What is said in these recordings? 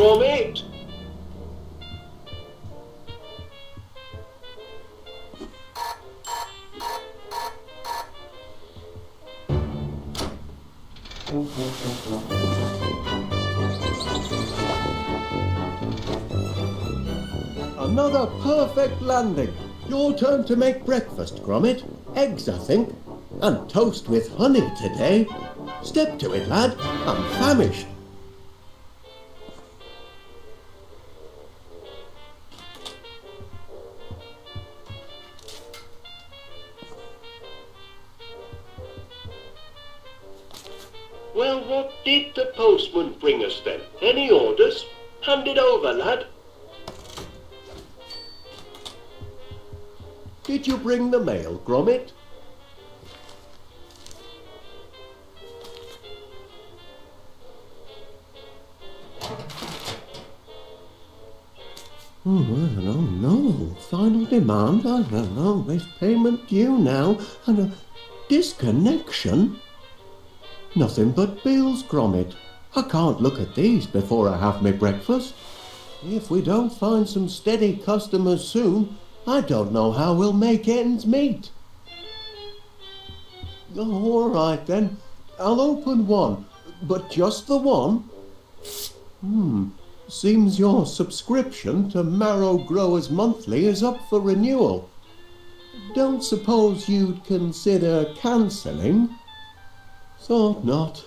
Gromit! Another perfect landing. Your turn to make breakfast, Gromit. Eggs, I think. And toast with honey today. Step to it, lad. I'm famished. Well, what did the postman bring us then? Any orders? Hand it over, lad. Did you bring the mail, Gromit? Oh, no. Final demand? I don't know. There's payment due now. And a disconnection? Nothing but bills, Gromit. I can't look at these before I have my breakfast. If we don't find some steady customers soon, I don't know how we'll make ends meet. Oh, all right then. I'll open one, but just the one. Seems your subscription to Marrow Growers Monthly is up for renewal. Don't suppose you'd consider cancelling? Thought not.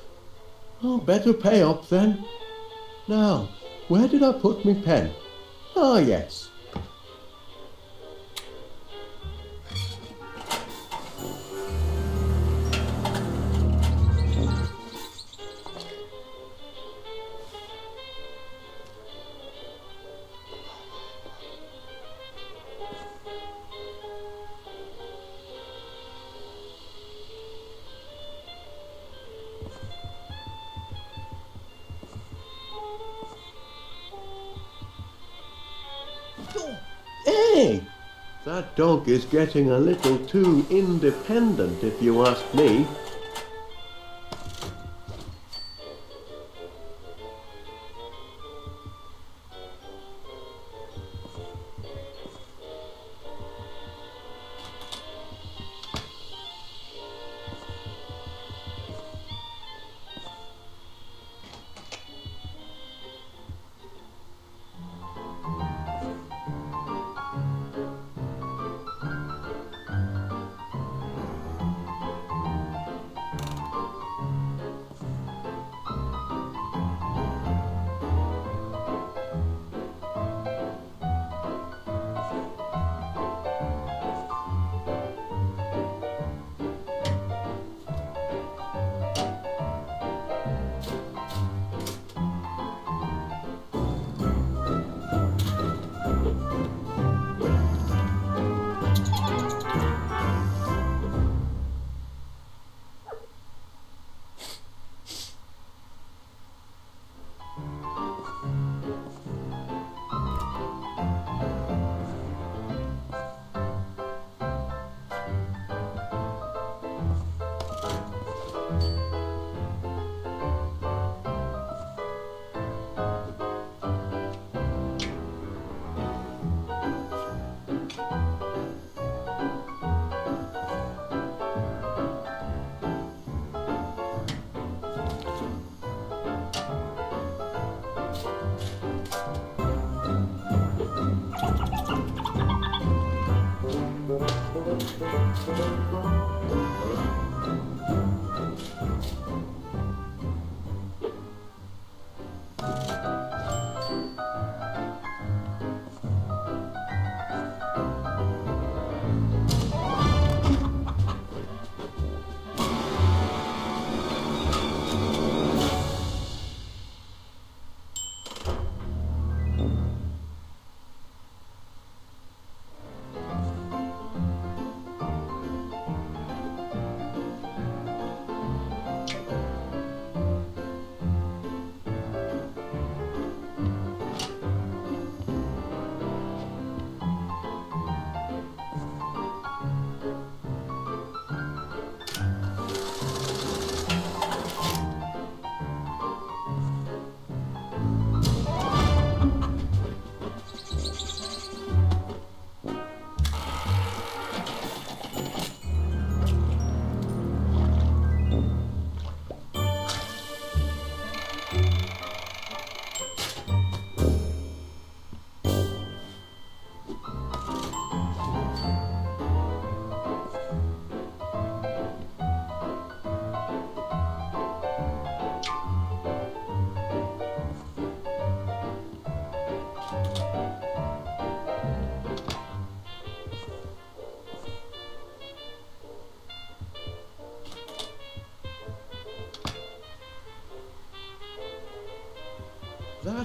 Oh, better pay up then. Now, where did I put my pen? Ah, yes. Hey! That dog is getting a little too independent, if you ask me.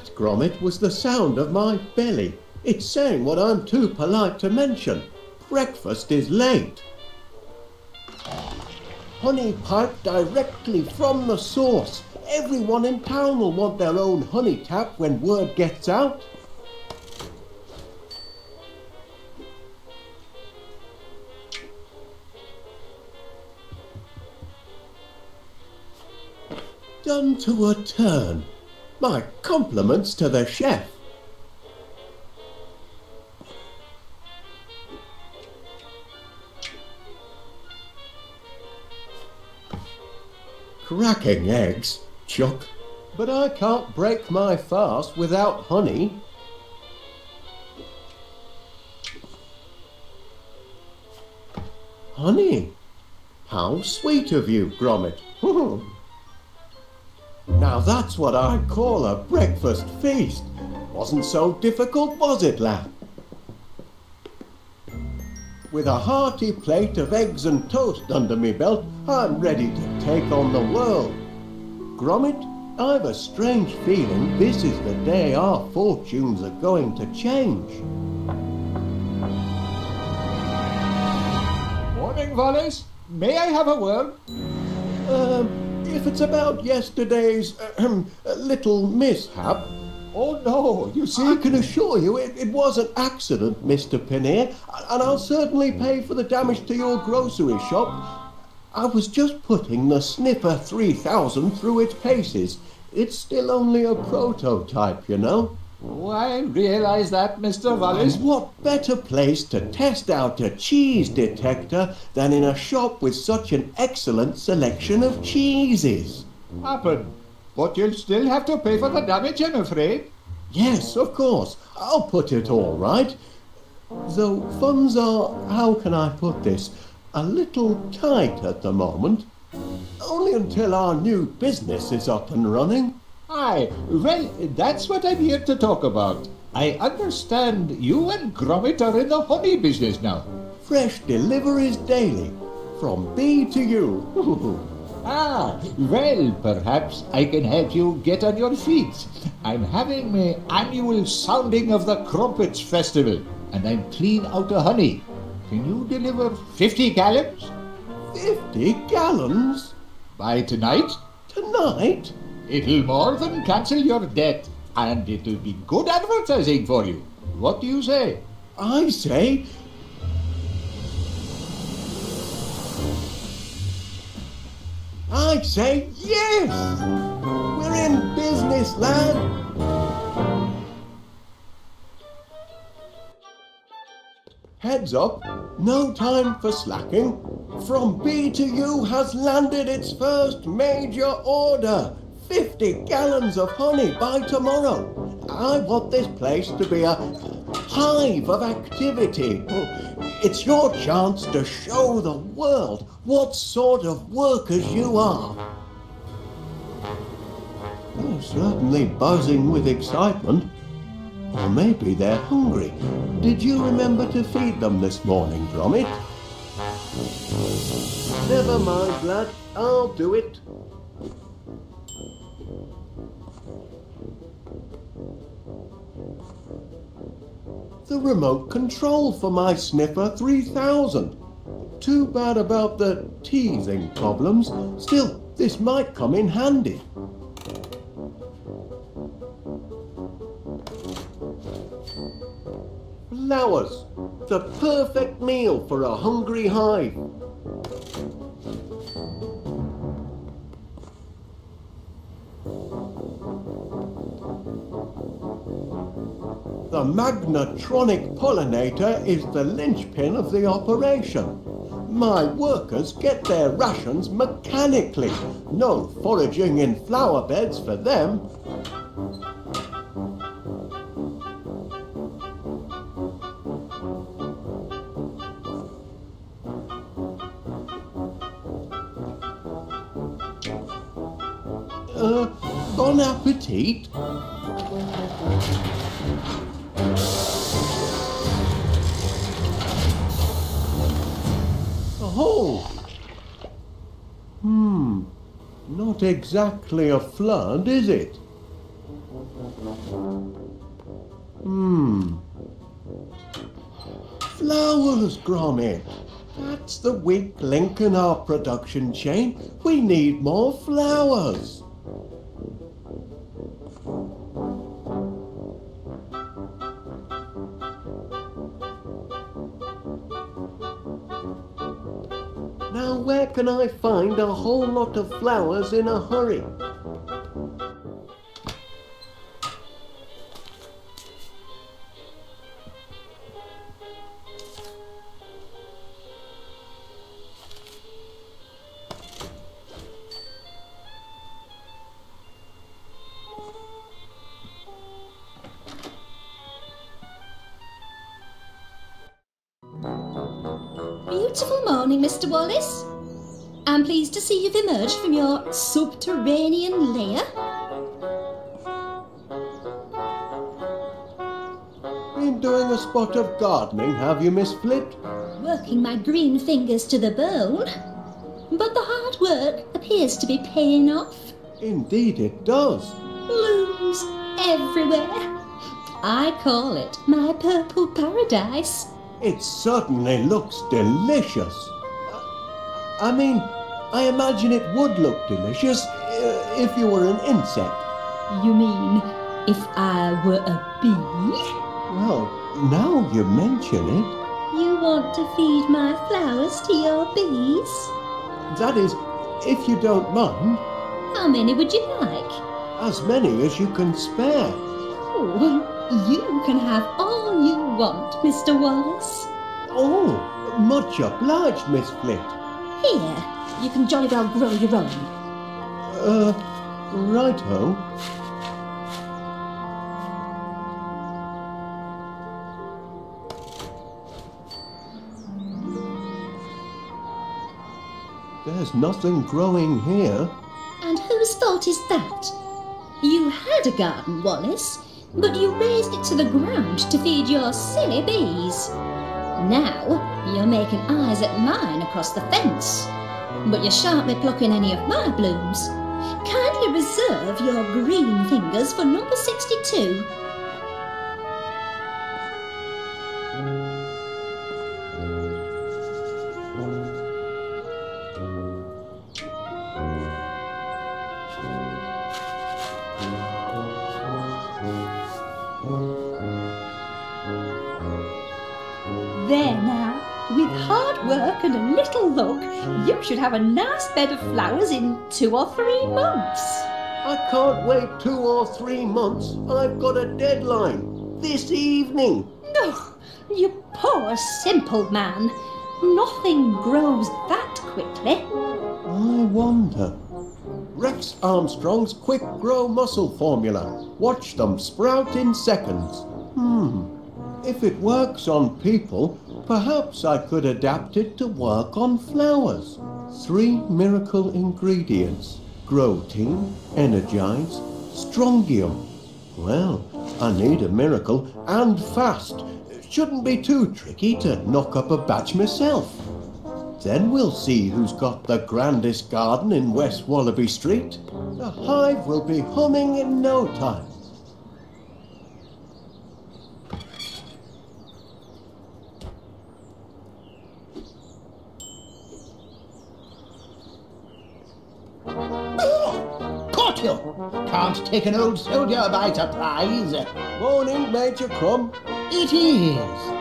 That, Gromit, was the sound of my belly. It's saying what I'm too polite to mention. Breakfast is late. Honey piped directly from the source. Everyone in town will want their own honey tap when word gets out. Done to a turn. My compliments to the chef. Cracking eggs, Chuck. But I can't break my fast without honey. Honey? How sweet of you, Gromit. Now that's what I call a breakfast feast. Wasn't so difficult, was it, lad? With a hearty plate of eggs and toast under me belt, I'm ready to take on the world. Gromit, I've a strange feeling this is the day our fortunes are going to change. Morning, Wallace. May I have a word? If it's about yesterday's little mishap... Oh, no, you see... I can assure you it was an accident, Mr. Pinner, and I'll certainly pay for the damage to your grocery shop. I was just putting the Sniffer 3000 through its paces. It's still only a prototype, you know. Oh, I realize that, Mr. Wallace. And what better place to test out a cheese detector than in a shop with such an excellent selection of cheeses? Happen. But you'll still have to pay for the damage, I'm afraid. Yes, of course. I'll put it all right. Though funds are, how can I put this, a little tight at the moment. Only until our new business is up and running. Aye, well, that's what I'm here to talk about. I understand you and Gromit are in the honey business now. Fresh deliveries daily, from bee to you. Ah, well, perhaps I can help you get on your feet. I'm having my annual sounding of the Crumpets Festival, and I'm clean out of honey. Can you deliver 50 gallons? 50 gallons? By tonight? Tonight? It'll more than cancel your debt, and it'll be good advertising for you. What do you say? I say... yes! We're in business, lad! Heads up, no time for slacking. From B to U has landed its first major order. 50 gallons of honey by tomorrow. I want this place to be a hive of activity. It's your chance to show the world what sort of workers you are. They're certainly buzzing with excitement. Or maybe they're hungry. Did you remember to feed them this morning, Gromit? Never mind, lad. I'll do it. The remote control for my Sniffer 3000. Too bad about the teething problems. Still, this might come in handy. Flowers. The perfect meal for a hungry hive. The Magnetronic pollinator is the linchpin of the operation. My workers get their rations mechanically. No foraging in flower beds for them. Bon appetit. Oh! Not exactly a flood, is it? Flowers, Gromit. That's the weak link in our production chain. We need more flowers. Now where can I find a whole lot of flowers in a hurry? Beautiful morning, Mr. Wallace. I'm pleased to see you've emerged from your subterranean lair. Been doing a spot of gardening, have you, Miss Flit? Working my green fingers to the bone. But the hard work appears to be paying off. Indeed it does. Blooms everywhere. I call it my purple paradise. It certainly looks delicious. I mean, I imagine it would look delicious if you were an insect. You mean if I were a bee? Well, now you mention it. You want to feed my flowers to your bees? That is, if you don't mind, How many would you like? as many as you can spare. Oh, you can have all you want, Mr. Wallace. Oh, much obliged, Miss Flit. Here, you can jolly well grow your own. Righto. There's nothing growing here. And whose fault is that? You had a garden, Wallace, but you raised it to the ground to feed your silly bees. Now you're making eyes at mine across the fence, but you shan't be plucking any of my blooms. Kindly reserve your green fingers for number 62. There now, with hard work and a little luck, you should have a nice bed of flowers in 2 or 3 months. I can't wait 2 or 3 months. I've got a deadline. This evening. Oh, you poor simple man. Nothing grows that quickly. I wonder. Rex Armstrong's Quick Grow Muscle Formula. Watch them sprout in seconds. If it works on people, perhaps I could adapt it to work on flowers. 3 miracle ingredients. Grow Team, Energize, Strongium. Well, I need a miracle, and fast. Shouldn't be too tricky to knock up a batch myself. Then we'll see who's got the grandest garden in West Wallaby Street. The hive will be humming in no time. Caught you! Can't take an old soldier by surprise. Morning, Major Crumb. It is,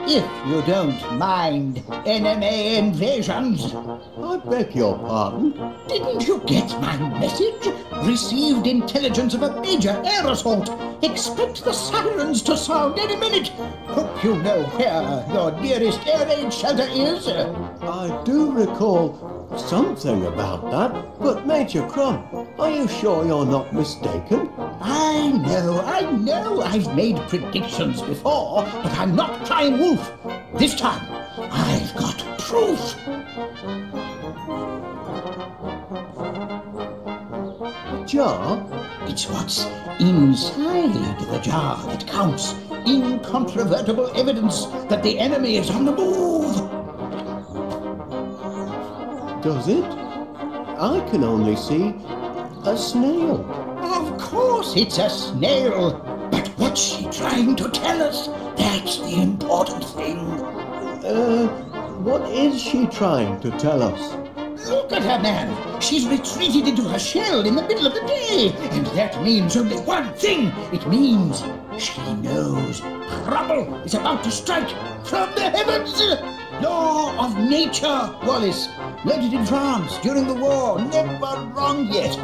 if you don't mind enemy invasions. I beg your pardon. Didn't you get my message? Received intelligence of a major air assault. Expect the sirens to sound any minute. Hope you know where your nearest air raid shelter is. I do recall something about that, but Major Crumb, are you sure you're not mistaken? I know, I've made predictions before, but I'm not crying wolf. This time, I've got proof. A jar? It's what's inside the jar that counts. Incontrovertible evidence that the enemy is on the move. Does it? I can only see a snail. Of course it's a snail. But what What's she trying to tell us? That's the important thing. What is she trying to tell us? Look at her, man. She's retreated into her shell in the middle of the day. And that means only one thing. It means she knows trouble is about to strike from the heavens. Law of nature, Wallace. Learned it in France during the war. Never wrong yet.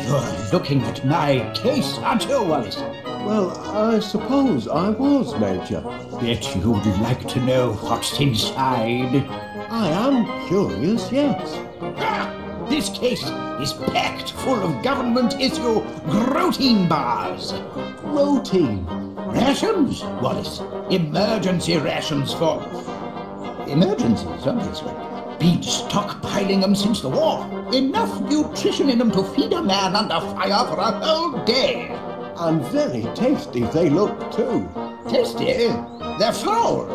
You're looking at my case, aren't you, Wallace? Well, I suppose I was, Major. Bet you'd like to know what's inside. I am curious, yes. This case is packed full of government-issue protein bars. Protein? Rations, Wallace. Emergency rations for... emergencies, obviously. Been stockpiling them since the war. Enough nutrition in them to feed a man under fire for a whole day. And very tasty they look, too. Tasty? They're foul,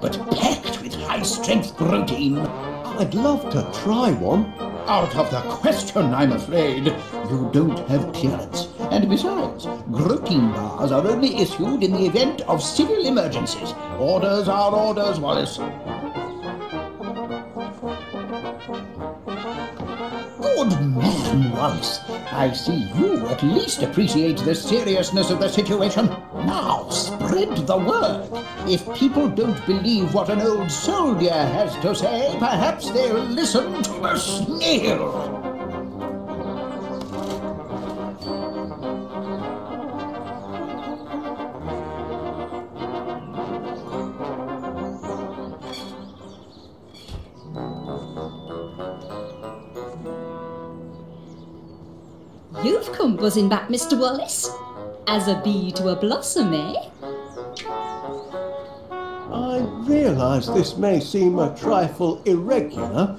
but packed with high-strength protein. I'd love to try one. Out of the question, I'm afraid. You don't have clearance. And besides, protein bars are only issued in the event of civil emergencies. Orders are orders, Wallace. Good man, Wallace. I see you at least appreciate the seriousness of the situation. Now, spread the word. If people don't believe what an old soldier has to say, perhaps they'll listen to the snail. You've come buzzing back, Mr. Wallace. As a bee to a blossom, eh? I realise this may seem a trifle irregular,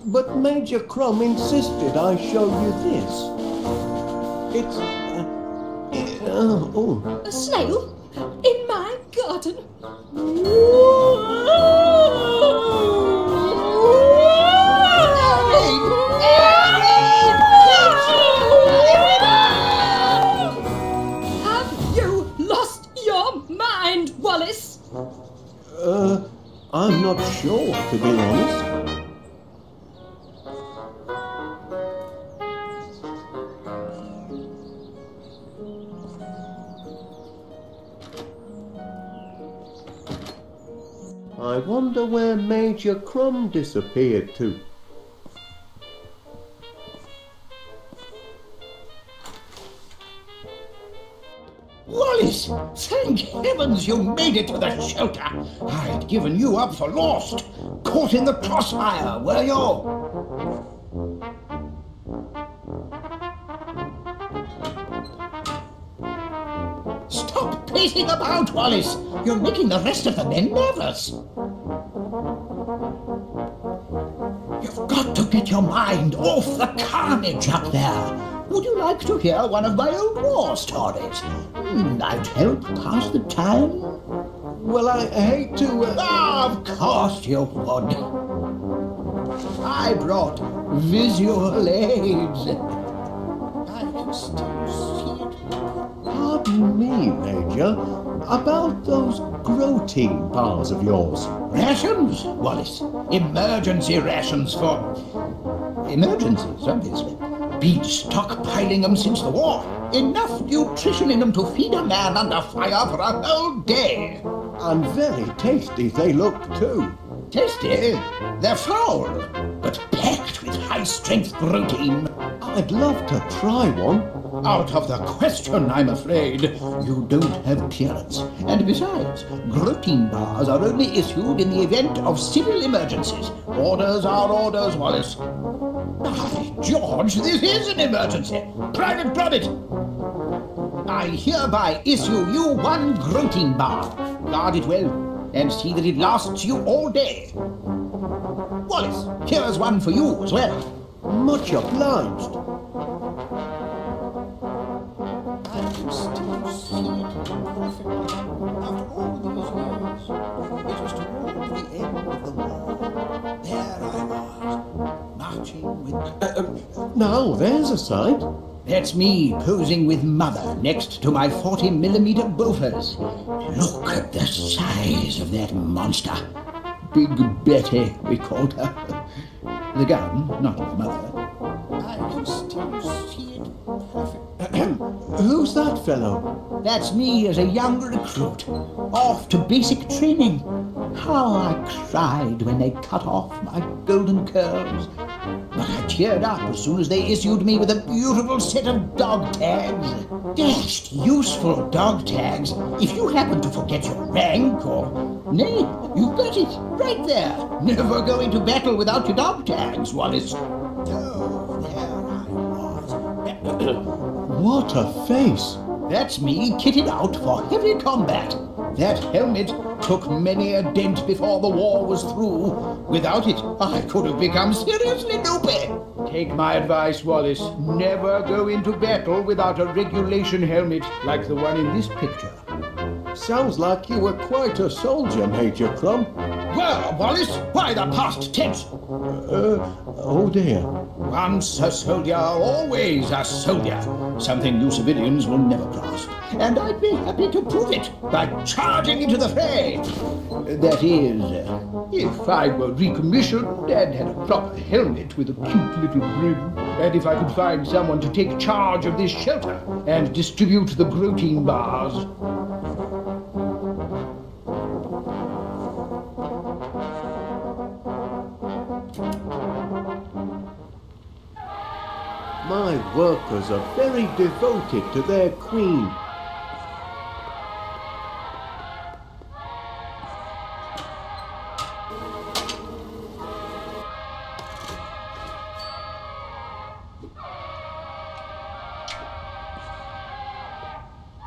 but Major Crum insisted I show you this. It's... A snail? In my garden? Wallace? I'm not sure, to be honest. I wonder where Major Crum disappeared to. Wallace, thank heavens you made it to the shelter. I'd given you up for lost. Caught in the crossfire, were you? Stop pacing about, Wallace. You're making the rest of the men nervous. You've got to get your mind off the carnage up there. Would you like to hear one of my old war stories? I'd help pass the time. Well, I hate to... Of course you would. I brought visual aids. I can still see it. Pardon me, Major. About those protein bars of yours. Rations, Wallace. Emergency rations for... emergencies, obviously. Been stockpiling them since the war. Enough nutrition in them to feed a man under fire for a whole day. And very tasty they look, too. Tasty? They're foul, but packed with high-strength protein. I'd love to try one. Out of the question, I'm afraid. You don't have clearance. And besides, protein bars are only issued in the event of civil emergencies. Orders are orders, Wallace. By George, this is an emergency. Private Gromit, I hereby issue you one protein bar. Guard it well, and see that it lasts you all day. Wallace, here's one for you as well. Much obliged. I can still see it perfectly. After all these years, it was toward the end of the war. There I was, marching with... Now, there's a sight. That's me posing with Mother next to my 40mm Bofors. Look at the size of that monster. Big Betty, we called her. The gun, not my mother. I can still see it perfect. Who's that fellow? That's me as a young recruit, off to basic training. How I cried when they cut off my golden curls. But I cheered up as soon as they issued me with a beautiful set of dog tags. Dashed useful dog tags if you happen to forget your rank or... Nay, you've got it, right there. Never go into battle without your dog tags, Wallace. Oh, there I was. What a face! That's me kitted out for heavy combat. That helmet took many a dent before the war was through. Without it, I could have become seriously loopy. Take my advice, Wallace. Never go into battle without a regulation helmet like the one in this picture. Sounds like you were quite a soldier, Major Crumb. Well, Wallace, why the past tense? Oh dear. Once a soldier, always a soldier. Something you civilians will never grasp. And I'd be happy to prove it by charging into the fray. That is, if I were recommissioned and had a proper helmet with a cute little brim, and if I could find someone to take charge of this shelter and distribute the protein bars. My workers are very devoted to their queen.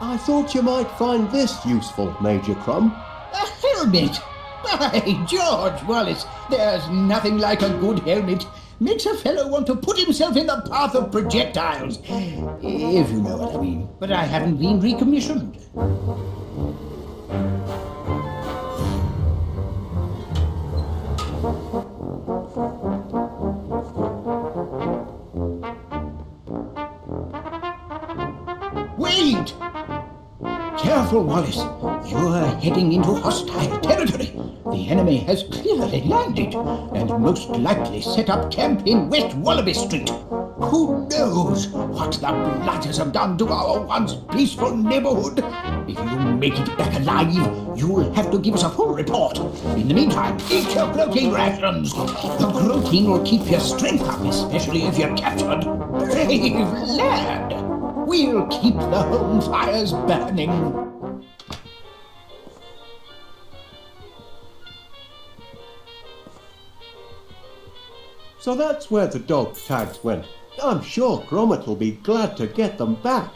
I thought you might find this useful, Major Crumb. A helmet? By George, Wallace, there's nothing like a good helmet. Makes a fellow want to put himself in the path of projectiles. If you know what I mean. But I haven't been recommissioned. Wait! Careful, Wallace. You're heading into hostile territory. The enemy has clearly landed and most likely set up camp in West Wallaby Street. Who knows what the Blighters have done to our once peaceful neighborhood? If you make it back alive, you'll have to give us a full report. In the meantime, eat your protein rations. The protein will keep your strength up, especially if you're captured. Brave lad! We'll keep the home fires burning. So that's where the dog tags went. I'm sure Gromit will be glad to get them back.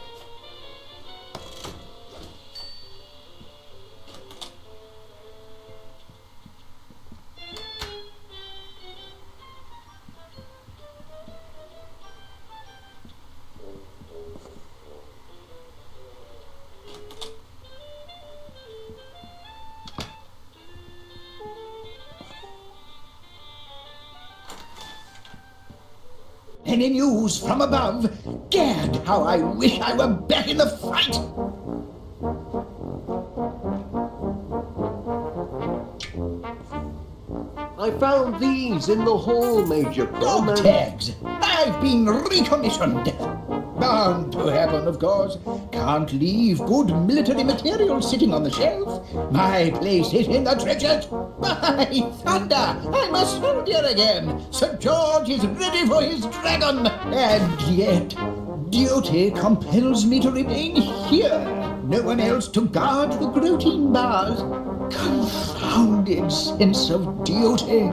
Any news from above? Gad, how I wish I were back in the fight! I found these in the hall, Major Crumb. Dog tags! I've been recommissioned! Bound to happen, of course. Can't leave good military material sitting on the shelf. My place is in the trenches. By thunder, I'm a soldier again. Sir George is ready for his dragon. And yet, duty compels me to remain here. No one else to guard the protein bars. Confounded sense of duty.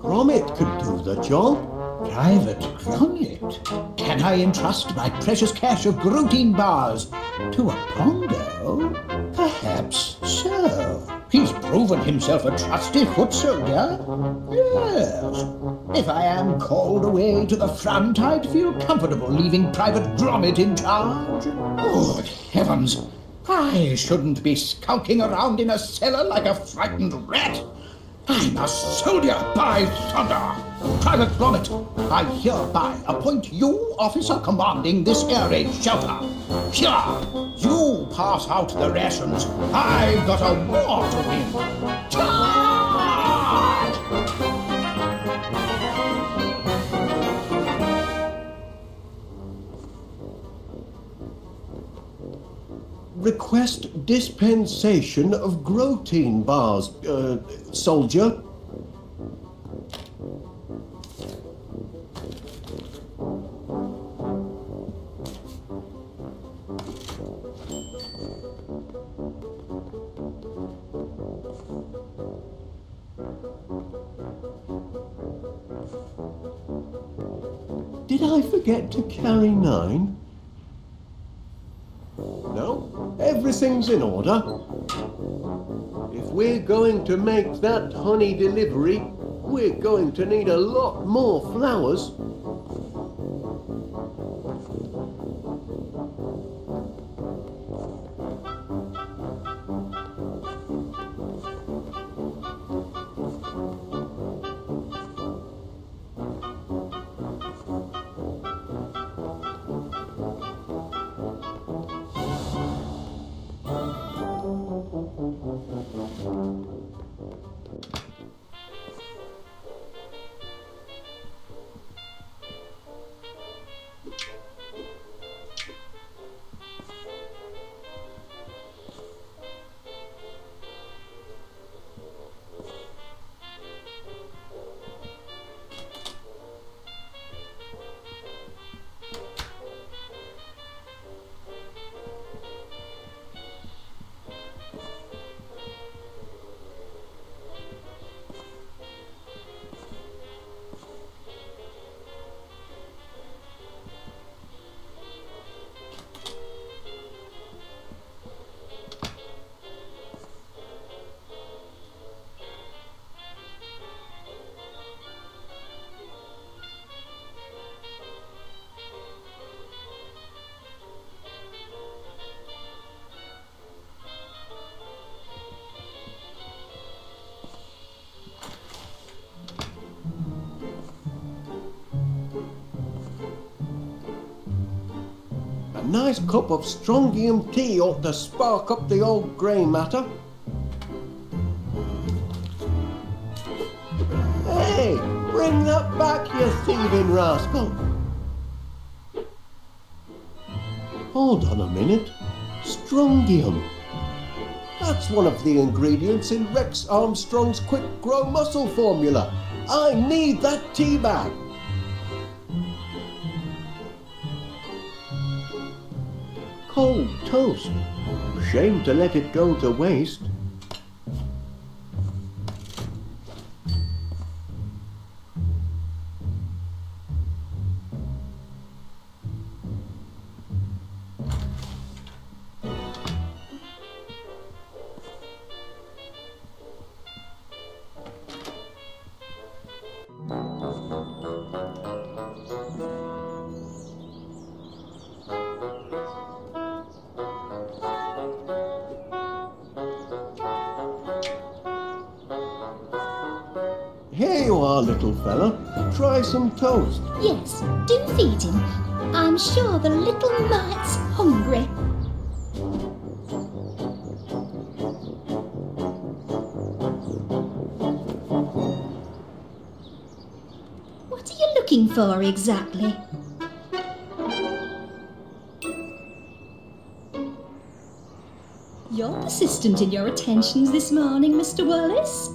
Gromit could do the job. Private Gromit? Can I entrust my precious cache of protein bars to a Pongo? Perhaps so. He's proven himself a trusty foot soldier. Yes. If I am called away to the front, I'd feel comfortable leaving Private Gromit in charge. Good heavens! I shouldn't be skulking around in a cellar like a frightened rat. I'm a soldier, by thunder! Private Gromit, I hereby appoint you officer commanding this air raid shelter. Here, you pass out the rations. I've got a war to win. Charge! Request dispensation of Grotein bars, soldier. Did I forget to carry 9? No, everything's in order. If we're going to make that honey delivery, we're going to need a lot more flowers. A nice cup of strontium tea ought to spark up the old grey matter. Hey, bring that back, you thieving rascal! Hold on a minute. Strontium. That's one of the ingredients in Rex Armstrong's Quick Grow Muscle formula. I need that tea bag. Cold toast. Shame to let it go to waste. Here you are, little fella. Try some toast. Yes, do feed him. I'm sure the little mite's hungry. What are you looking for exactly? You're persistent in your attentions this morning, Mr. Wallace.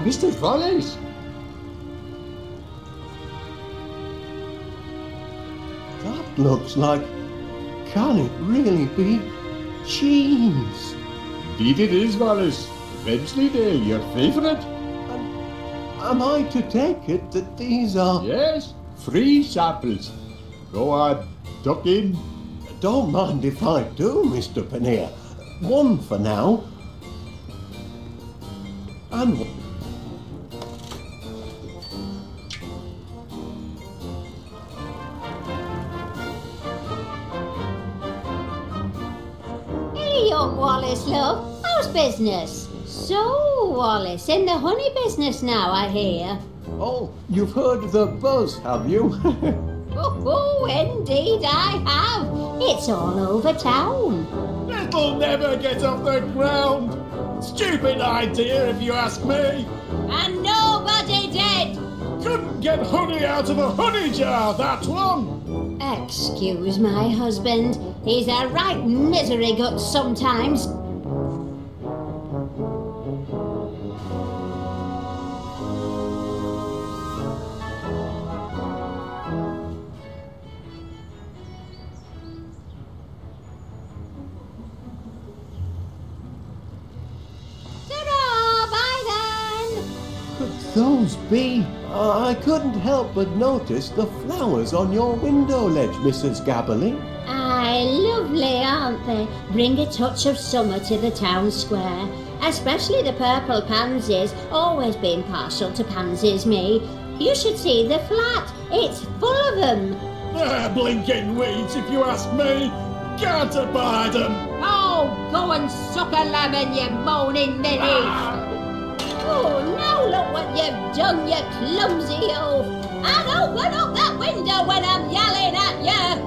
Mr. Wallace. That looks like... Can it really be cheese? Indeed it is, Wallace. Wensleydale, your favourite? Am I to take it that these are... Yes, free samples. Go on, duck in. Don't mind if I do, Mr. Pannier. One for now. And one. Hey, young Wallace, love. How's business? So, Wallace, in the honey business now, I hear. Oh, you've heard the buzz, have you? Oh, indeed I have. It's all over town. It'll never get off the ground. Stupid idea, if you ask me. And nobody did. Couldn't get honey out of a honey jar, that one. Excuse my husband. He's a right misery gut sometimes. Ta-ra, bye then. Could those be? I couldn't help but notice the flowers on your window ledge, Mrs. Gabberly. Aye, lovely, aren't they? Bring a touch of summer to the town square. Especially the purple pansies. Always been partial to pansies, me. You should see the flat. It's full of them. They're blinking weeds, if you ask me. Can't abide them. Oh, go and suck a lemon, you moaning ninny. Oh, now look what you've done, you clumsy oaf. And open up that window when I'm yelling at you.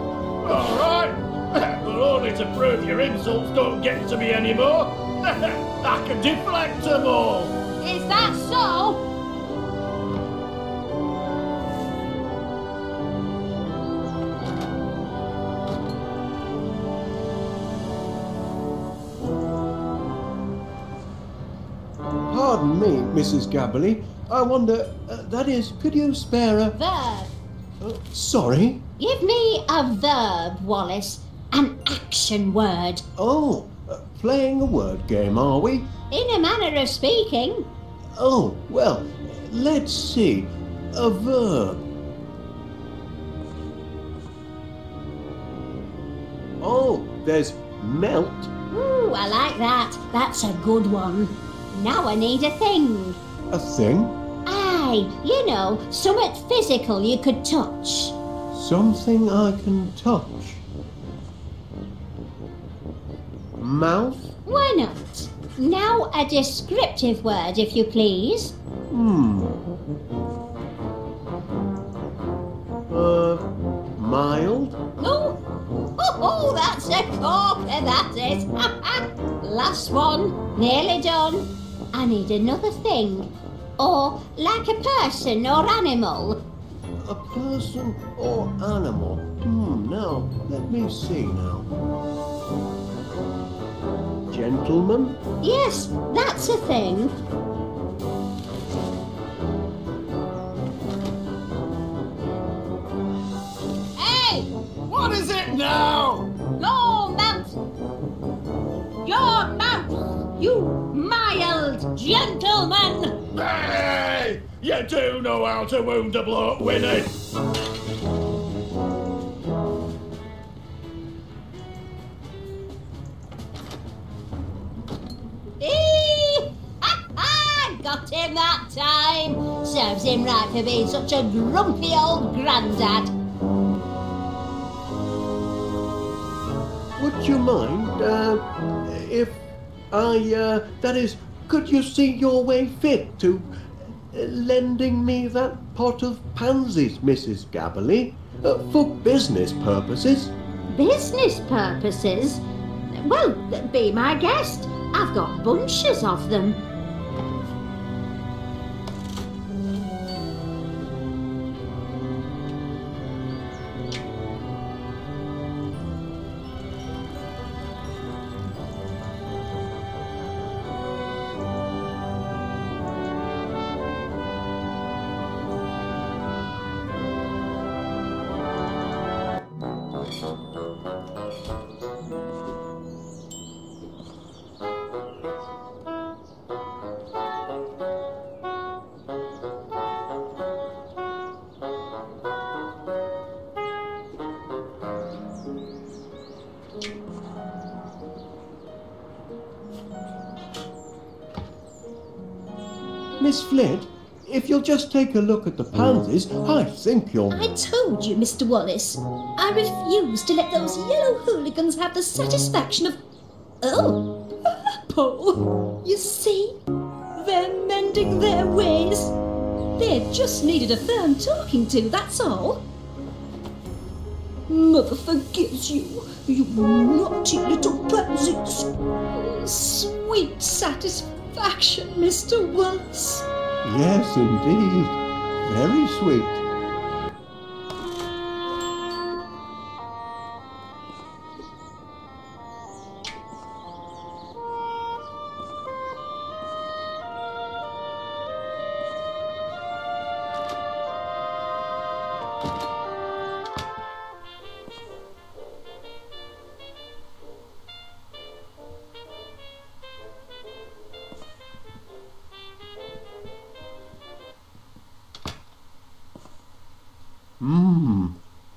All right. But only to prove your insults don't get to me anymore. I can deflect them all. Is that so? Pardon me, Mrs. Gabberly. I wonder, that is, could you spare a... Verb. Sorry? Give me a verb, Wallace. An action word. Oh, playing a word game, are we? In a manner of speaking. Oh, well, let's see. A verb. Oh, there's melt. Ooh, I like that. That's a good one. Now I need a thing. A thing. Aye, you know, something physical you could touch. Something I can touch. Mouth. Why not? Now a descriptive word, if you please. Mild. Oh, that's a corker, that is. Last one, nearly done. I need another thing. Or like a person or animal. A person or animal. Now, let me see now. Gentleman. Yes, that's a thing. Hey! What is it now? Your mouth! Your mouth! You mild gentleman! Hey! You do know how to wound a bloke, Winnie. Got him that time! Serves him right for being such a grumpy old grandad. Would you mind, if I, that is, could you see your way fit to lending me that pot of pansies, Mrs. Gabberly, for business purposes? Business purposes? Well, be my guest. I've got bunches of them. Miss Flint, if you'll just take a look at the pansies, I think you'll... I told you, Mr. Wallace. I refuse to let those yellow hooligans have the satisfaction of... Oh, Paul, you see? They're mending their ways. They just needed a firm talking to, that's all. Mother forgives you, you naughty little pansies. Sweet satisfaction, Mr. Wallace. Yes, indeed. Very sweet.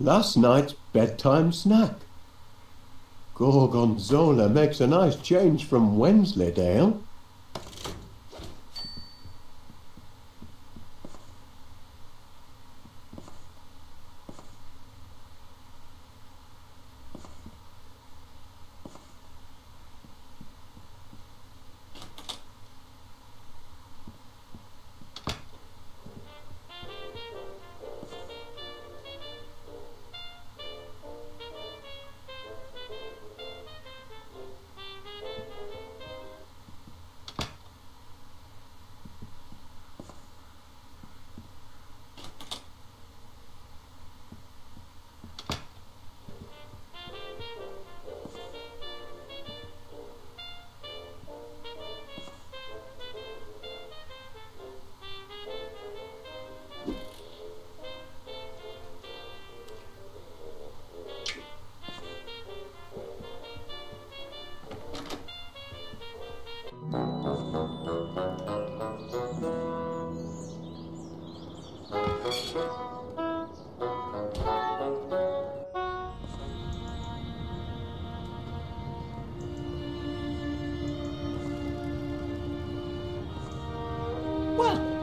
Last night's bedtime snack. Gorgonzola makes a nice change from Wensleydale.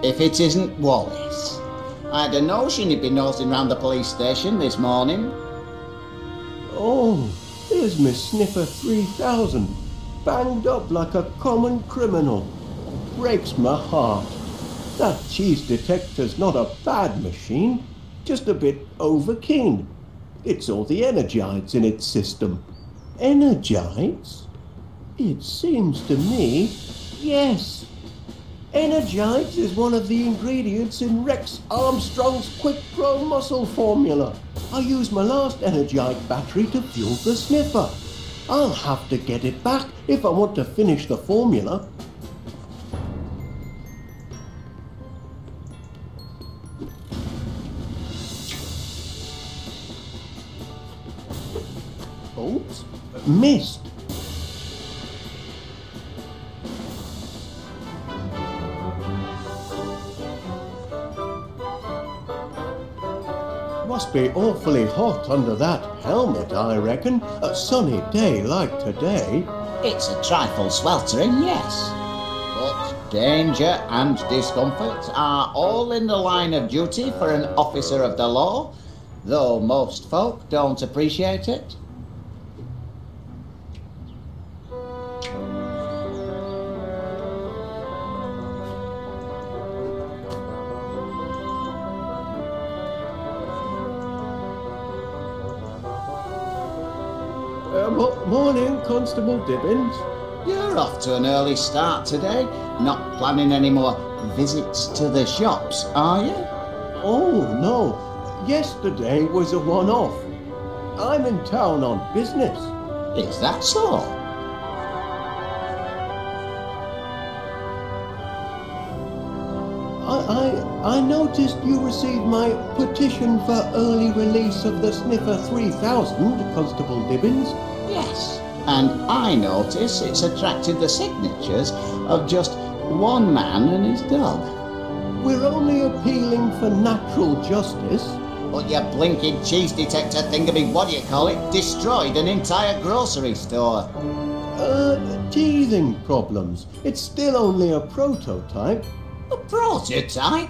If it isn't Wallace. I had a notion he'd be nosing round the police station this morning. Oh, there's Miss Sniffer 3000, banged up like a common criminal. Breaks my heart. That cheese detector's not a bad machine, just a bit overkeen. It's all the energites in its system. Energites? It seems to me, yes. Energites is one of the ingredients in Rex Armstrong's Quick Grow Muscle formula. I used my last Energite battery to fuel the sniffer. I'll have to get it back if I want to finish the formula. Oops, missed. Must be awfully hot under that helmet, I reckon. A sunny day like today. It's a trifle sweltering, yes. But danger and discomfort are all in the line of duty for an officer of the law, though most folk don't appreciate it. Morning, Constable Dibbins. You're off to an early start today. Not planning any more visits to the shops, are you? Oh, no. Yesterday was a one-off. I'm in town on business. Is that so? I noticed you received my petition for early release of the Sniffer 3000, Constable Dibbins. Yes, and I notice it's attracted the signatures of just one man and his dog. We're only appealing for natural justice. But your blinking cheese detector thingammy, what do you call it, destroyed an entire grocery store. Teething problems. It's still only a prototype. A prototype?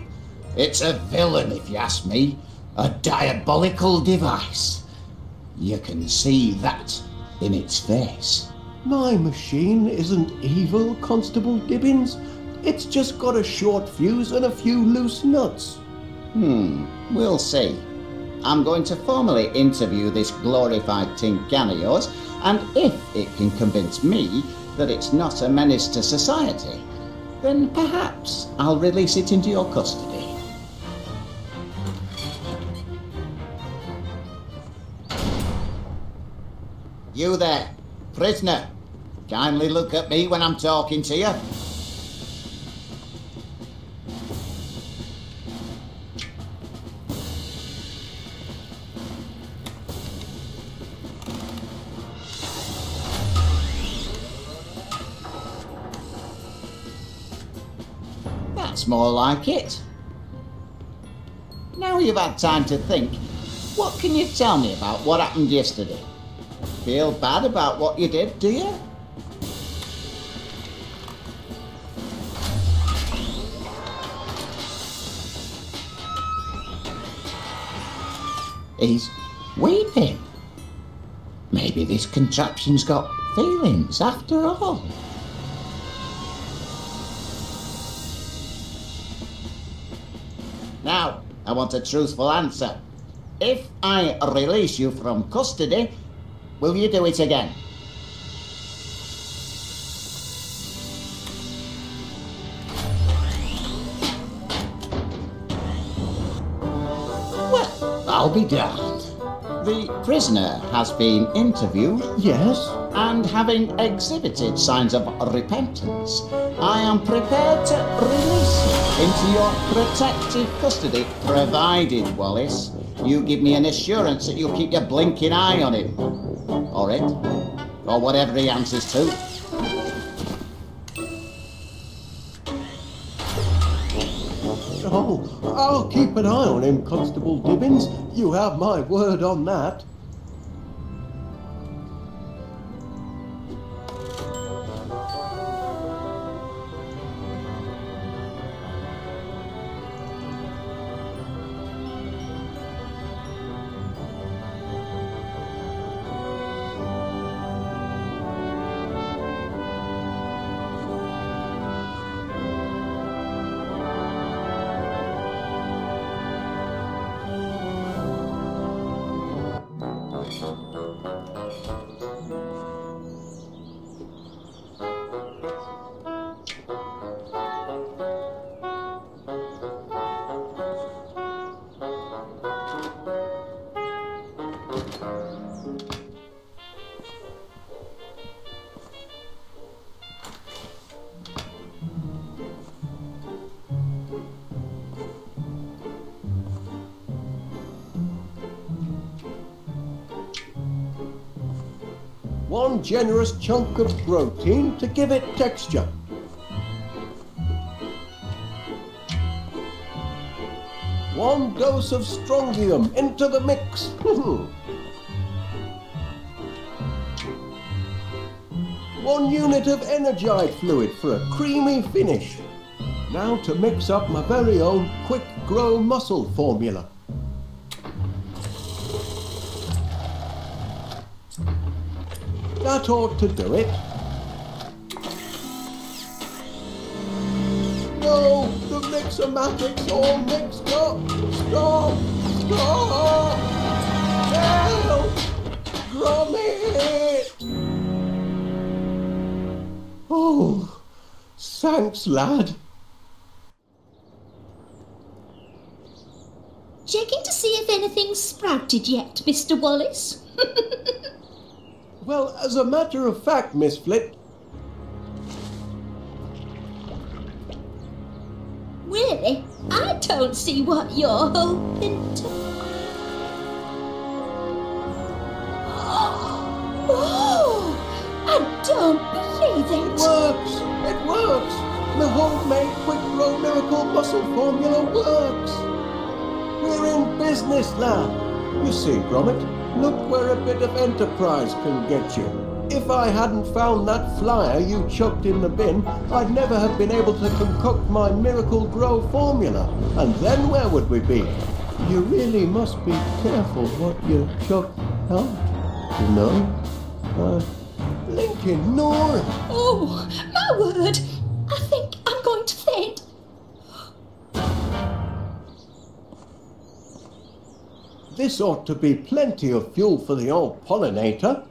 It's a villain, if you ask me. A diabolical device. You can see that in its face. My machine isn't evil, Constable Dibbins. It's just got a short fuse and a few loose nuts. We'll see. I'm going to formally interview this glorified tin can of yours, and if it can convince me that it's not a menace to society, then perhaps I'll release it into your custody. You there, prisoner. Kindly look at me when I'm talking to you. That's more like it. Now you've had time to think, what can you tell me about what happened yesterday? Feel bad about what you did, do you? He's weeping. Maybe this contraption's got feelings after all. Now, I want a truthful answer. If I release you from custody, will you do it again? Well, I'll be damned. The prisoner has been interviewed. Yes? And having exhibited signs of repentance, I am prepared to release him into your protective custody, provided, Wallace, you give me an assurance that you'll keep your blinking eye on him. Or it. Or whatever he answers to. Oh, I'll keep an eye on him, Constable Dibbins. You have my word on that. One generous chunk of protein to give it texture. One dose of strontium into the mix. One unit of energite fluid for a creamy finish. Now to mix up my very own quick grow muscle formula. That ought to do it. No, the Mixomatic's all mixed up. Stop! Stop! Help! Gromit! Oh, thanks, lad. Checking to see if anything's sprouted yet, Mr. Wallace? Well, as a matter of fact, Miss Flit. Really? I'd don't see what you're hoping to. Oh, I don't believe It it. works! It works! The homemade quick grow miracle muscle formula works! We're in business, lad. You see, Gromit, look where a bit of enterprise can get you. If I hadn't found that flyer you chucked in the bin, I'd never have been able to concoct my Miracle Grow formula. And then where would we be? You really must be careful what you chuck out, you know? Blinking Nora! Oh, my word! I think I'm going to faint. This ought to be plenty of fuel for the old pollinator.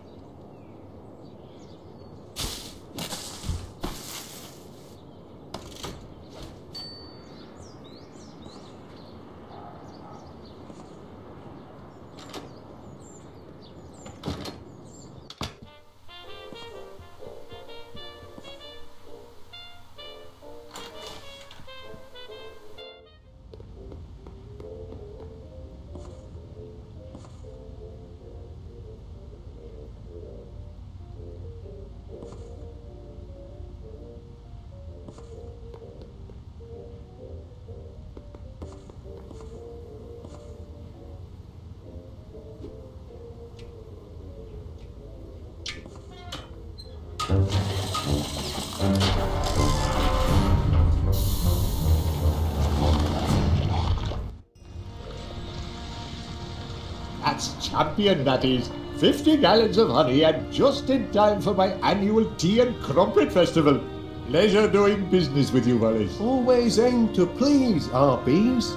That's champion, that is. 50 gallons of honey and just in time for my annual tea and crumpet festival. Pleasure doing business with you, Wallace. Always aim to please, our bees.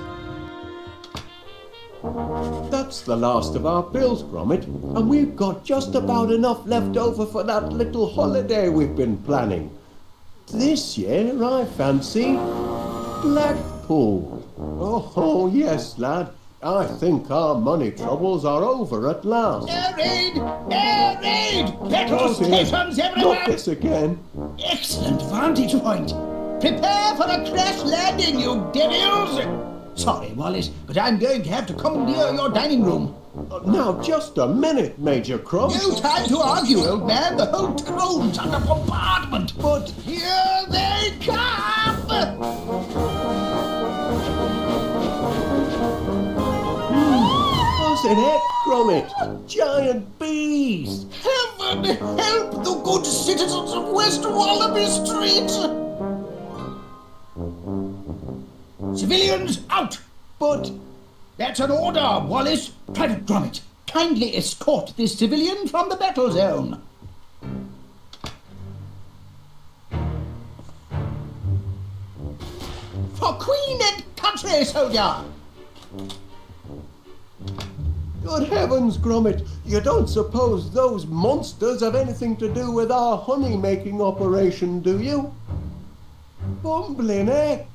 That's the last of our bills, Gromit, and we've got just about enough left over for that little holiday we've been planning. This year, I fancy, Blackpool. Oh, yes, lad. I think our money troubles are over at last. Air raid! Air raid! Petrol stations Not everywhere! this again. Excellent vantage point! Prepare for a crash landing, you devils! Sorry, Wallace, but I'm going to have to commandeer your dining room. Now, just a minute, Major Cross. No time to argue, old man. The whole town's under bombardment. But here they come! Doesn't it, Gromit? Giant bees! Heaven help the good citizens of West Wallaby Street! Civilians out! But That's an order, Wallace. Private Gromit, kindly escort this civilian from the battle zone. For Queen and country, soldier! good heavens, Gromit, you don't suppose those monsters have anything to do with our honey-making operation, do you? Bumbling heck!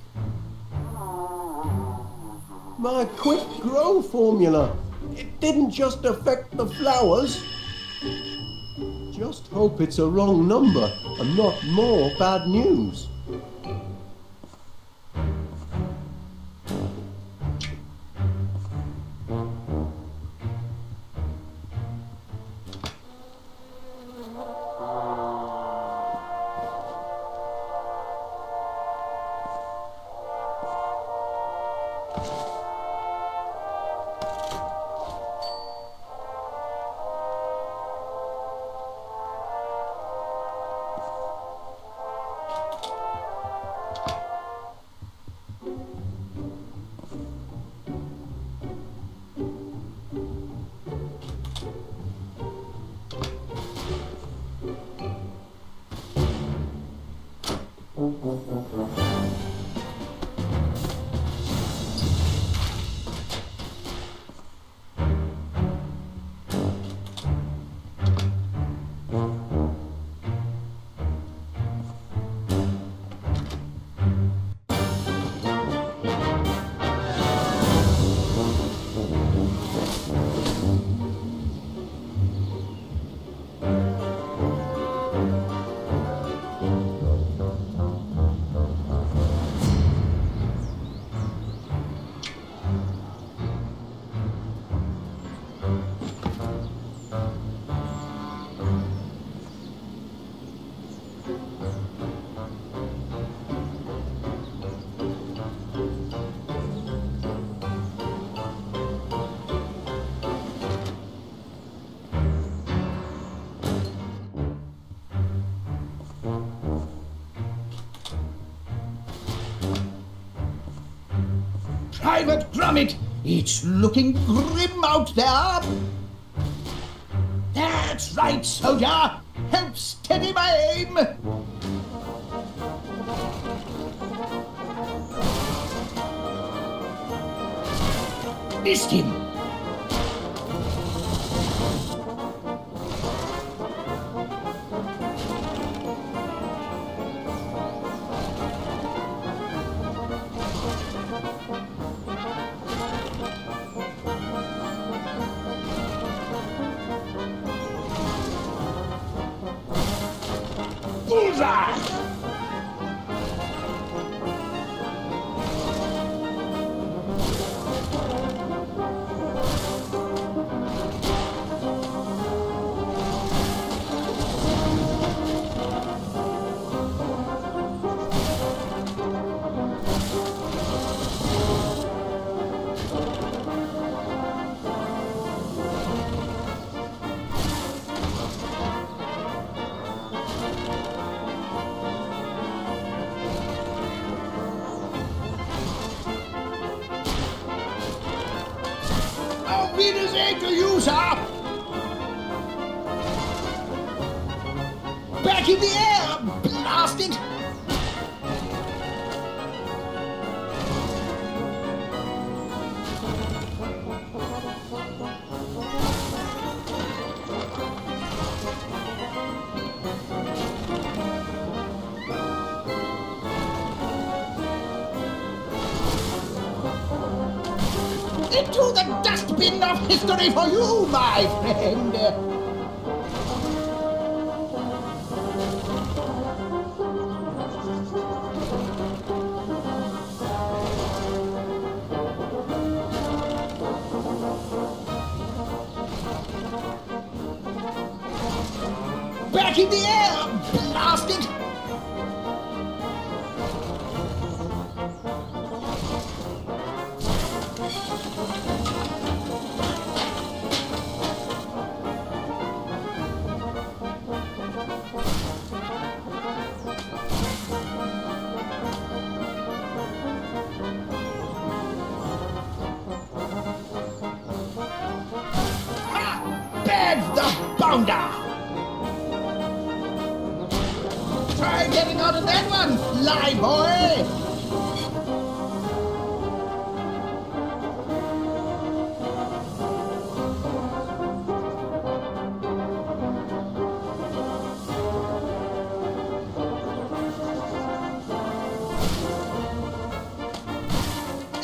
My quick grow formula, it didn't just affect the flowers. Just hope it's a wrong number and not more bad news. Private Gromit, it's looking grim out there. That's right, soldier. Help steady my aim. Missed him. Bullseye! Auf Wiedersehen to you, sir! Back in the air! Blast it! Into the dustbin of history for you, my friend! Back in the air! Blast it! Bad the bounder! Try getting out of that one, fly boy!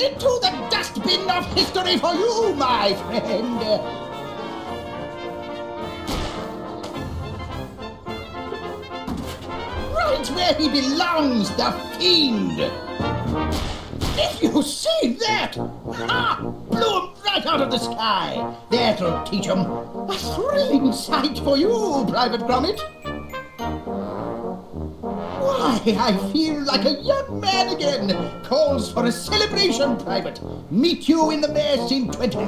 Into the dustbin of history for you, my friend! Right where he belongs, the fiend! If you see that! Ha! Blew him right out of the sky! That'll teach him. A thrilling sight for you, Private Gromit! Why, I feel like a young man again! Calls for a celebration, Private! Meet you in the mess in 20...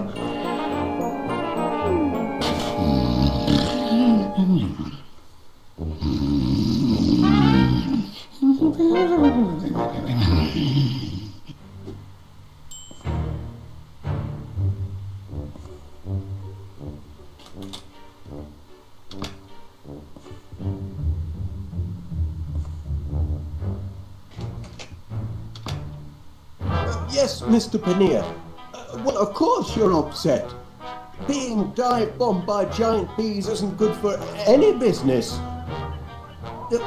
Yes, Mr. Paneer. Well, of course you're upset. Being dive-bombed by giant bees isn't good for any business.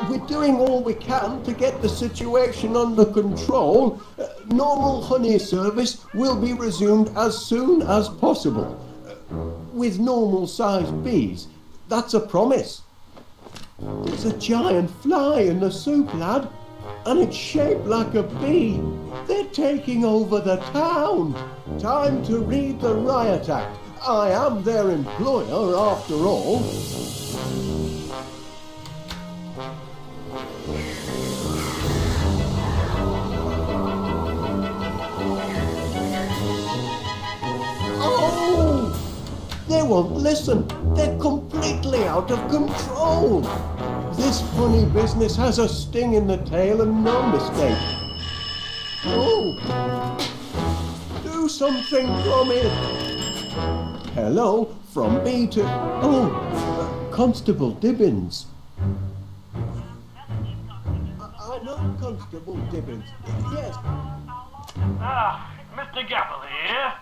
We're doing all we can to get the situation under control. Normal honey service will be resumed as soon as possible. With normal-sized bees. That's a promise. There's a giant fly in the soup, lad. And it's shaped like a bee. They're taking over the town. Time to read the Riot Act. I am their employer after all. Oh! They won't listen. They're completely out of control. This honey business has a sting in the tail and no mistake. Oh! do something, Gromit. Hello, from me to... Oh, Constable Dibbins. I know Constable Dibbins. Yes. Ah, Mr. Gabble here.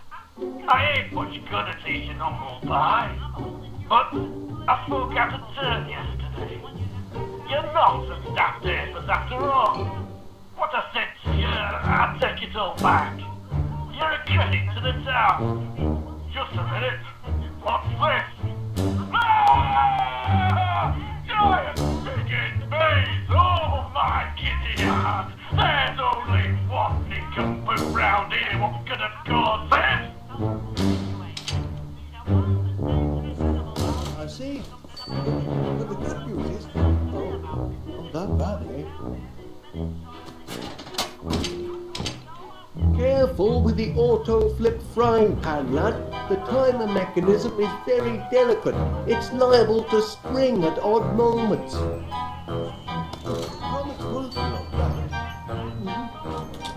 I ain't much good at eating humble pie, but I spoke out of turn yesterday. You're not as daft apers after all. What I said to you, I take it all back. You're a credit to the town. Just a minute. What's this? Ah! Giant friggin' bees! Oh my giddy heart! There's only one nincompoop round here what could have caused this! I see. But the good news is... Oh, not that bad, eh? Careful with the auto-flip frying pan, lad. The timer mechanism is very delicate. It's liable to spring at odd moments. Promise working on that.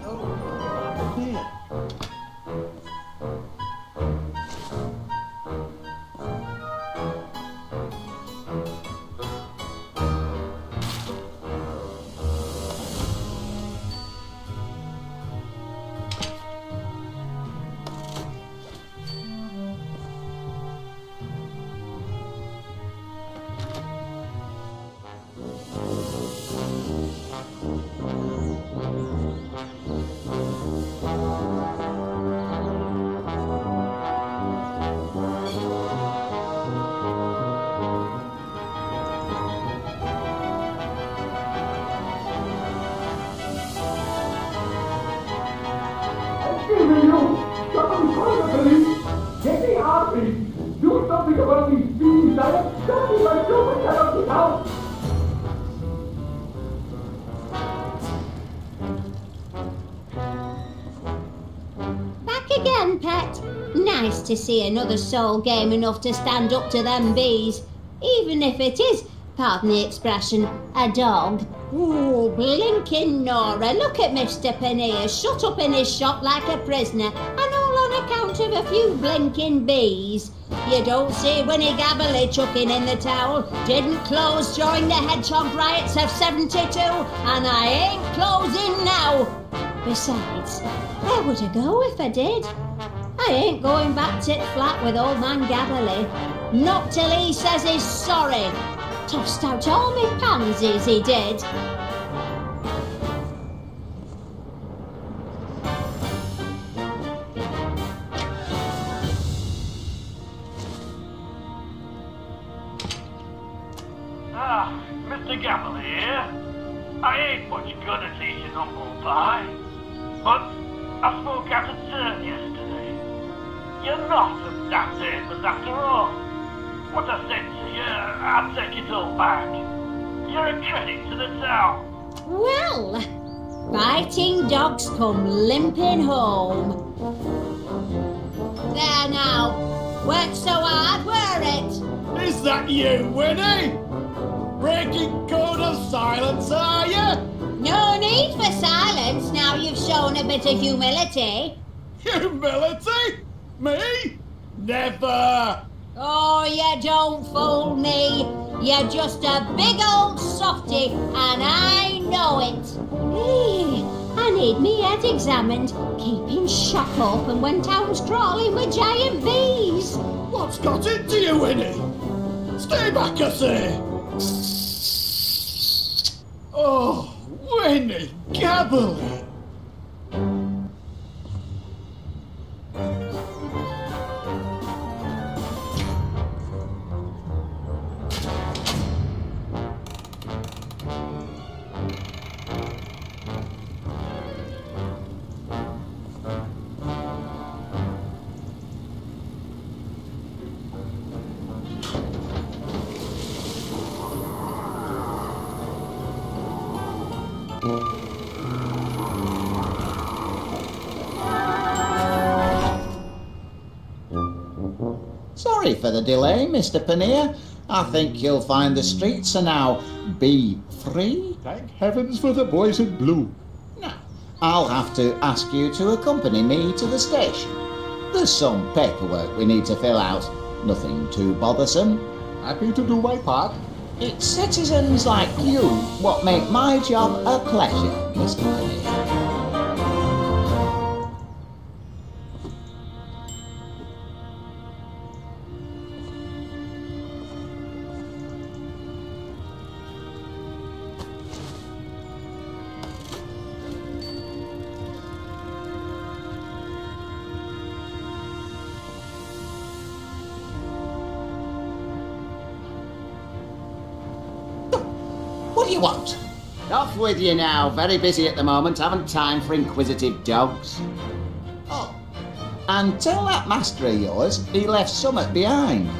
Oh, there. Get me out, please! Do something about these bees! I am starting my children out of the house! Back again, Pet. Nice to see another soul game enough to stand up to them bees. Even if it is, pardon the expression, a dog. Ooh, blinking Nora, look at Mr. Pannier, shut up in his shop like a prisoner, and all on account of a few blinking bees. You don't see Winnie Gabberley chucking in the towel. Didn't close during the hedgehog riots of 72, and I ain't closing now. Besides, where would I go if I did? I ain't going back tit flat with old man Gabberley. Not till he says he's sorry. Tossed out all my pansies, he did. Ah, Mr. Gabble here. I ain't much good at eating humble pie, but I spoke out of turn yesterday. You're not as daft apers after all. What I said to you, I take it all back. You're a credit to the town. Well, fighting dogs come limping home. There now, worked so hard, were it? Is that you, Winnie? Breaking code of silence, are you? No need for silence now you've shown a bit of humility. Humility? Me? Never! Oh, you don't fool me. You're just a big old softy, and I know it. I need me head examined, keeping shop open when town's crawling with giant bees. What's got into you, Winnie? Stay back, I say! Oh, Winnie Gabberley! Sorry for the delay, Mr. Pannier. I think you'll find the streets are now bee-free. Thank heavens for the boys in blue. Now, I'll have to ask you to accompany me to the station. There's some paperwork we need to fill out. Nothing too bothersome. Happy to do my part. It's citizens like you what make my job a pleasure, Mr. Honey. What do you want? Off with you now. Very busy at the moment. Haven't time for inquisitive dogs. Oh, And tell that master of yours he left summat behind.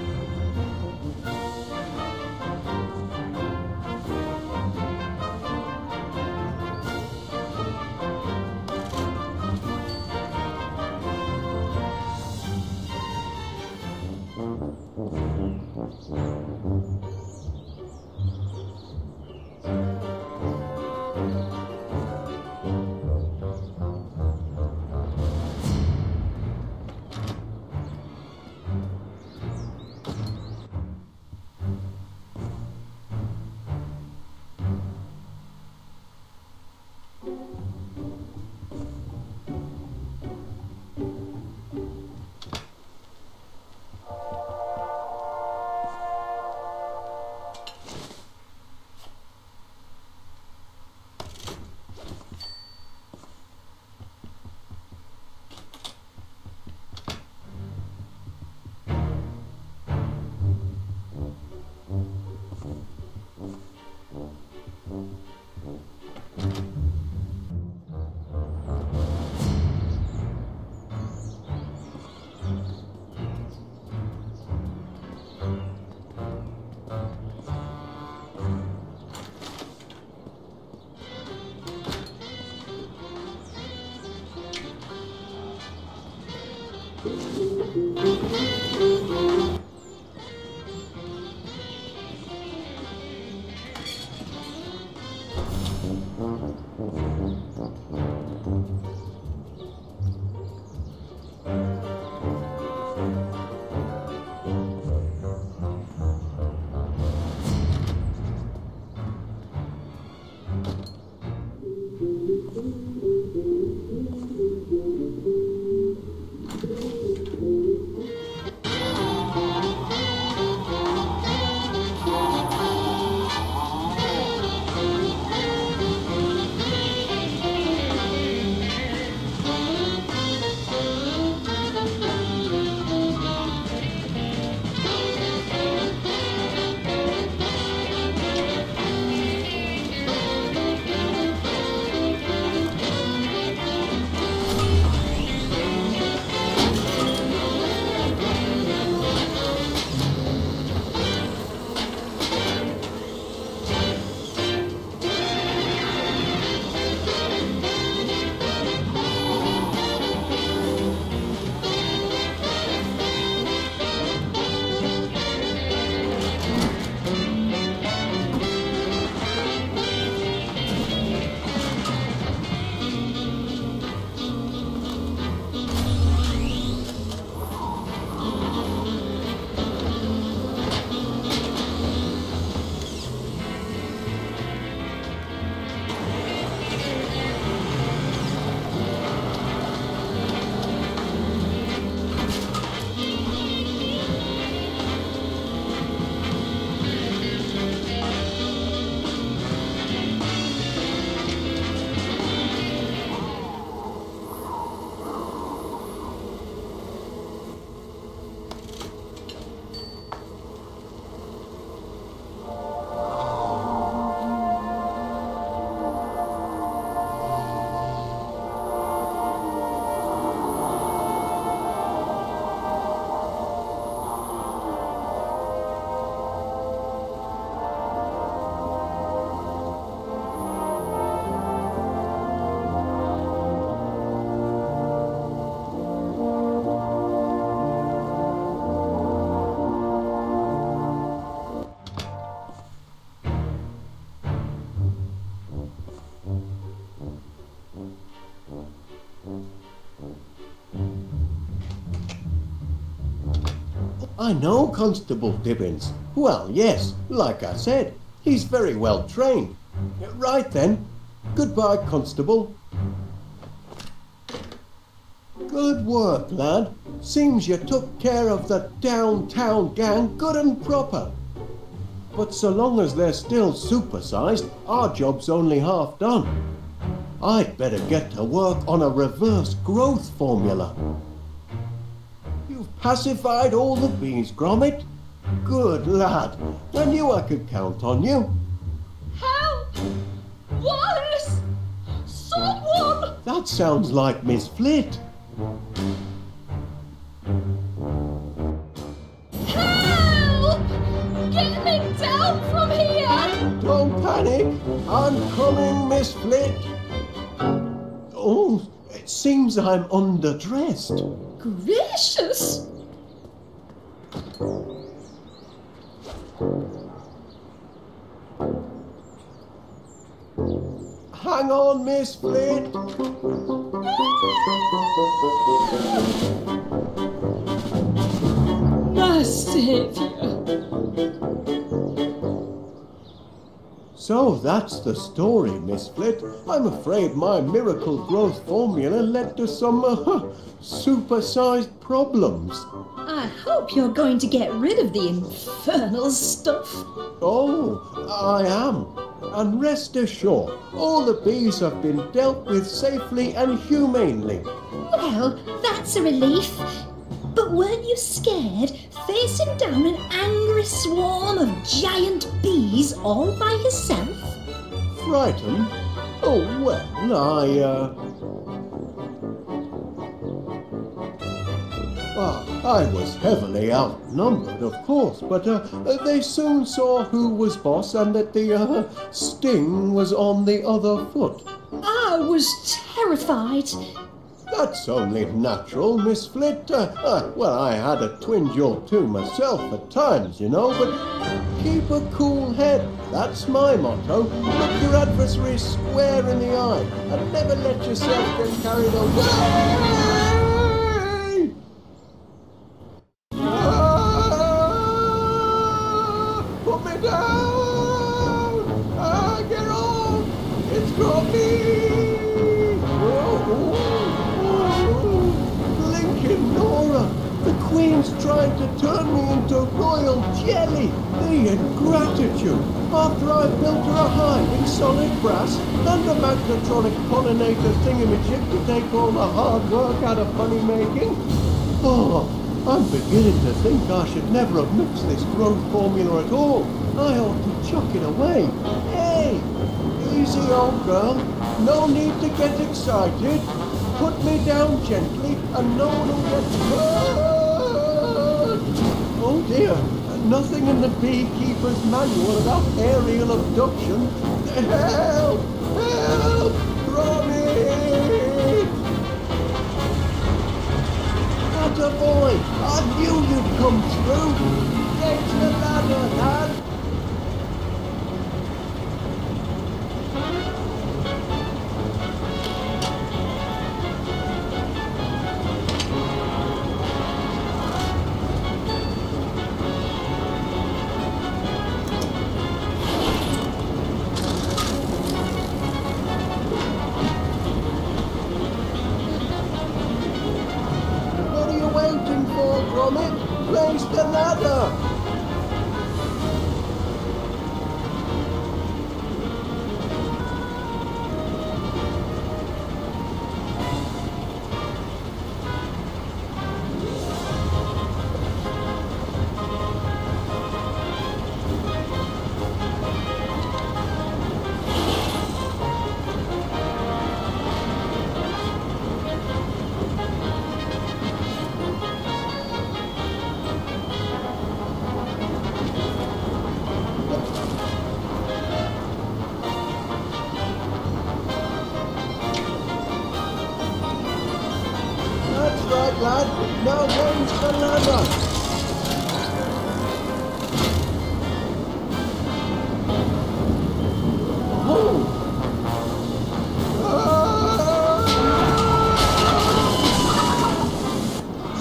I know Constable Dibbins. Well, yes, like I said, he's very well trained. Right then. Goodbye, Constable. Good work, lad. Seems you took care of the downtown gang good and proper. But so long as they're still supersized, our job's only half done. I'd better get to work on a reverse growth formula. You've pacified all the bees, Gromit. Good lad. I knew I could count on you. Help! Wallace! Someone! That sounds like Miss Flit. Help! Get me down from here! Don't panic. I'm coming, Miss Flit. Oh, it seems I'm underdressed. Gracious! Hang on, Miss Flit. My saviour! So that's the story, Miss Flit. I'm afraid my miracle growth formula led to some supersized problems. I hope you're going to get rid of the infernal stuff. Oh, I am. And rest assured, all the bees have been dealt with safely and humanely. Well, that's a relief. But weren't you scared facing down an angry swarm of giant bees all by yourself? Frightened? Oh, well, I was heavily outnumbered, of course, but they soon saw who was boss and that the sting was on the other foot. I was terrified. That's only natural, Miss Flit. Well, I had a twinge or two myself at times, you know, but keep a cool head. That's my motto. Look your adversary square in the eye and never let yourself get carried away. Put me down! Get off! It's got me! Blinking Nora! The Queen's trying to turn me into royal jelly! The ingratitude! After I've built her a hive in solid brass and a magnetronic pollinator thingamajig to take all the hard work out of honey making. Oh, I'm beginning to think I should never have mixed this growth formula at all. I ought to chuck it away. Hey! Easy, old girl. No need to get excited. Put me down gently and no one will get hurt. Oh dear, nothing in the beekeeper's manual about aerial abduction. Help! Help! Gromit! Attaboy! I knew you'd come through. Get the ladder, lad. Raise the ladder! Lad, now raise the ladder! Oh!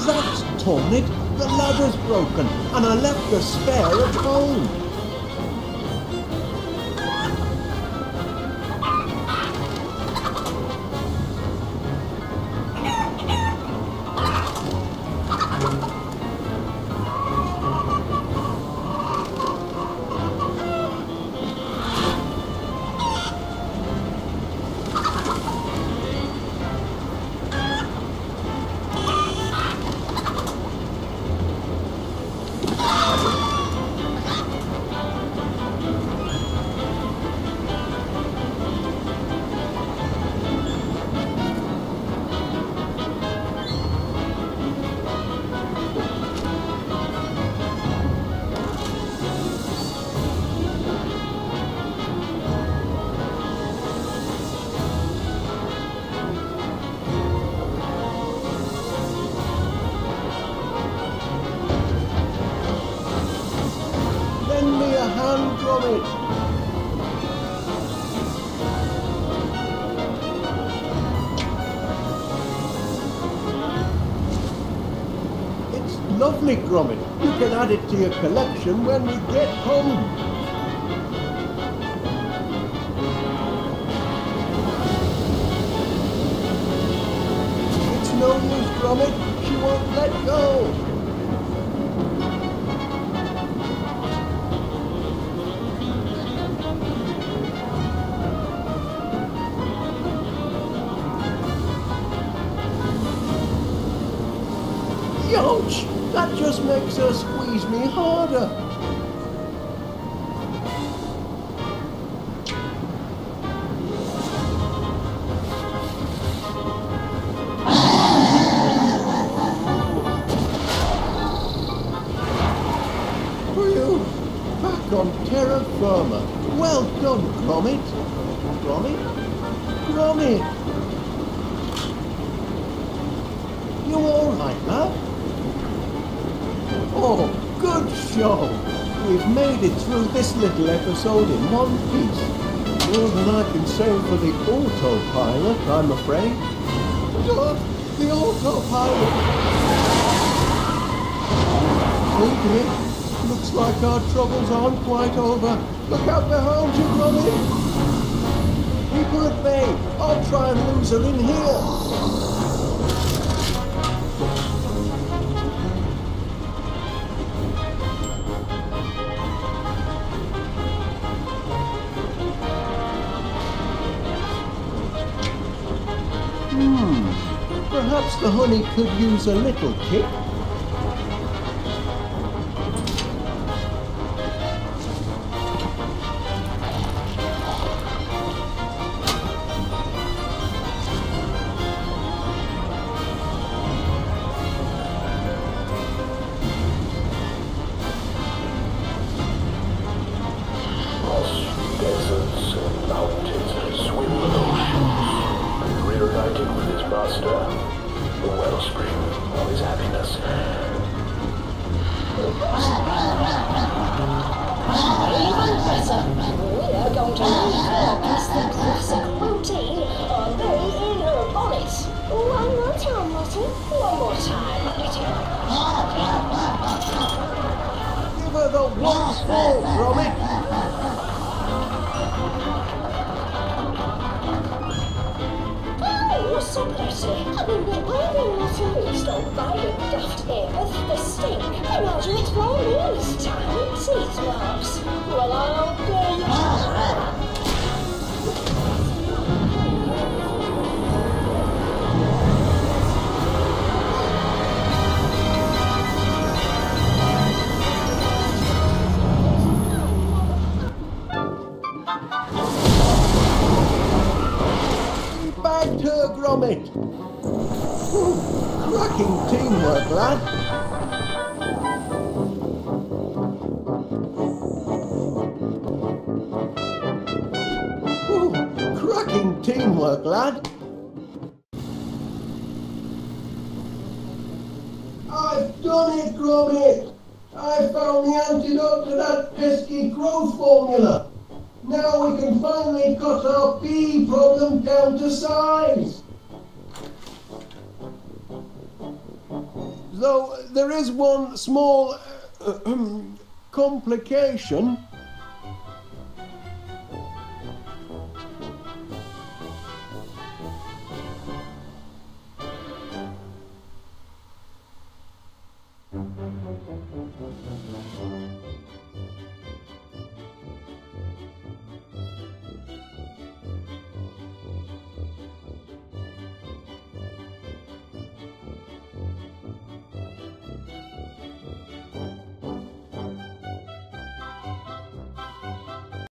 That's torn it! The ladder's broken and I left the spare at home. Lend me a hand, Gromit. It's lovely, Gromit. You can add it to your collection when we get home. It's no use, Gromit. She won't let go. Ouch! That just makes her squeeze me harder. Phew! Back on terra firma. Well done, Gromit. Gromit? Gromit! You all right, love? Oh, good show! We've made it through this little episode in one piece. More than I can say for the autopilot, I'm afraid. The autopilot! Oh dear, looks like our troubles aren't quite over. Look out behind you, Gromit! Keep her at bay. I'll try and lose her in here. Perhaps the honey could use a little kick. Deserts and mountains swim with oceans, reunited with his master. The wellspring of his happiness. Even better, we are going to repurpose the classic routine on Bay in her bonnet. One more time, Lottie. One more time, Lottie. Give her the once more, Gromit. Oh, so pretty. I've been waiting, Lottie. Please don't buy it, daft here with the stink. And I'll do it for me this time. Teeth marks. Well, I'll pay you. Bagged her, Gromit. Ooh, cracking teamwork, lad. Ooh, cracking teamwork, lad. I've done it, Gromit. I found the antidote to that pesky growth formula. Now we can finally cut our bee problem down to size. Though there is one small complication.